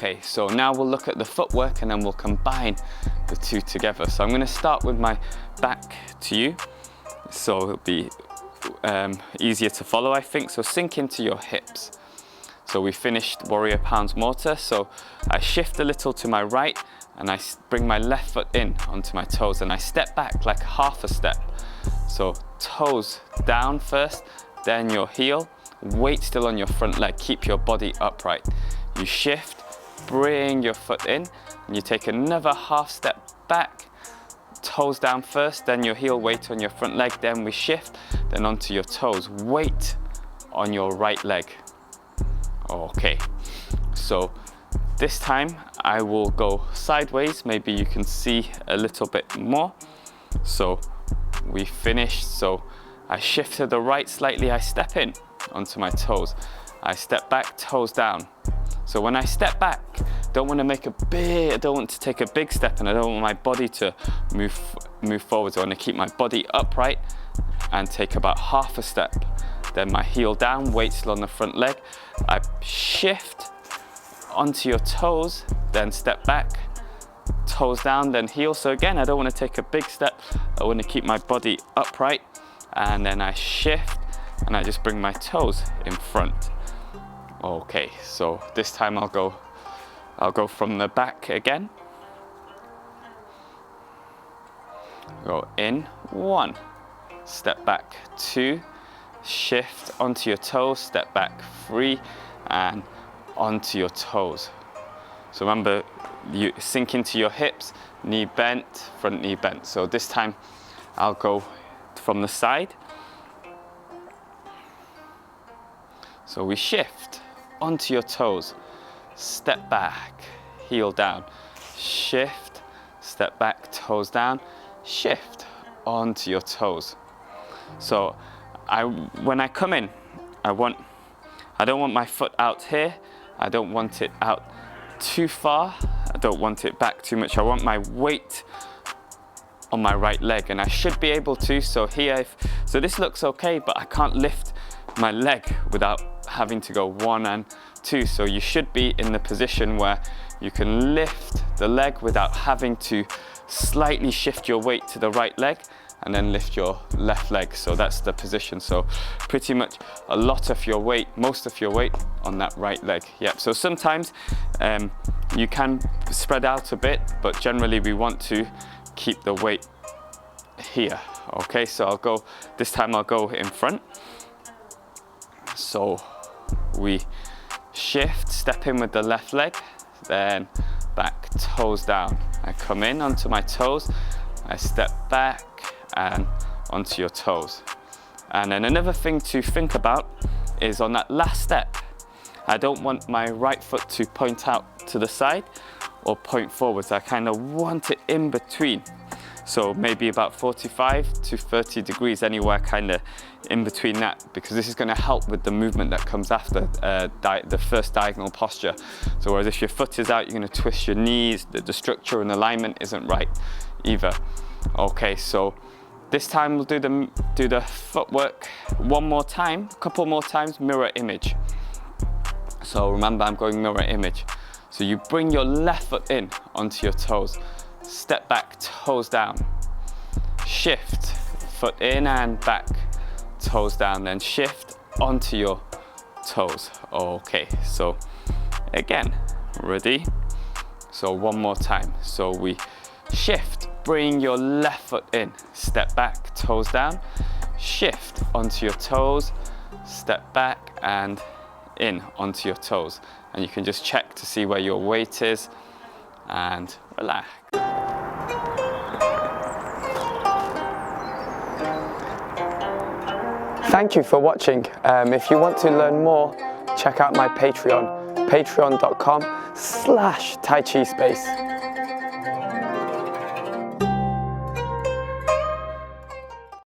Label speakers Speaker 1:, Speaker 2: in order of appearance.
Speaker 1: Okay, so now we'll look at the footwork and then we'll combine the two together. So I'm going to start with my back to you, so it'll be easier to follow, I think. So sink into your hips. So we finished warrior pounds mortar, so I shift a little to my right and I bring my left foot in onto my toes and I step back like half a step. So toes down first, then your heel, weight still on your front leg, keep your body upright. You shift, bring your foot in, and you take another half step back, toes down first, then your heel, weight on your front leg, then we shift, then onto your toes, weight on your right leg. Okay, so this time I will go sideways, maybe you can see a little bit more. So we finished, so I shift to the right slightly, I step in onto my toes, I step back, toes down. So when I step back, I don't want to take a big step, and I don't want my body to move forwards. I want to keep my body upright and take about half a step. Then my heel down, weight still on the front leg. I shift onto your toes, then step back, toes down, then heel. So again, I don't want to take a big step. I want to keep my body upright, and then I shift and I just bring my toes in front. Okay, so this time I'll go from the back again. Go in, 1, step back, 2, shift onto your toes, step back, 3, and onto your toes. So remember, you sink into your hips, knee bent, front knee bent. So this time I'll go from the side. So we shift onto your toes, step back, heel down, shift, step back, toes down, shift onto your toes. So when I come in, I don't want my foot out here, I don't want it out too far, I don't want it back too much, I want my weight on my right leg, and I should be able to. So here, so this looks okay, but I can't lift my leg without having to go 1 and 2. So you should be in the position where you can lift the leg without having to slightly shift your weight to the right leg and then lift your left leg. So that's the position. So pretty much a lot of your weight, most of your weight on that right leg. Yep. So sometimes you can spread out a bit, but generally we want to keep the weight here. Okay, so this time I'll go in front. So we shift, step in with the left leg, then back, toes down. I come in onto my toes, I step back and onto your toes. And then another thing to think about is on that last step, I don't want my right foot to point out to the side or point forwards. I kind of want it in between. So maybe about 45 to 30 degrees, anywhere kind of in between that, because this is going to help with the movement that comes after the first diagonal posture. So whereas if your foot is out, you're going to twist your knees, the structure and alignment isn't right either. Okay, so this time we'll do the footwork one more time, a couple more times, mirror image. So remember, I'm going mirror image. So you bring your left foot in onto your toes, step back, toes down, shift, foot in and back, toes down, then shift onto your toes. Okay, so again, ready? So one more time. So we shift, bring your left foot in, step back, toes down, shift onto your toes, step back and in onto your toes. And you can just check to see where your weight is and relax. Thank you for watching. If you want to learn more, check out my Patreon, patreon.com/Tai Chi Space.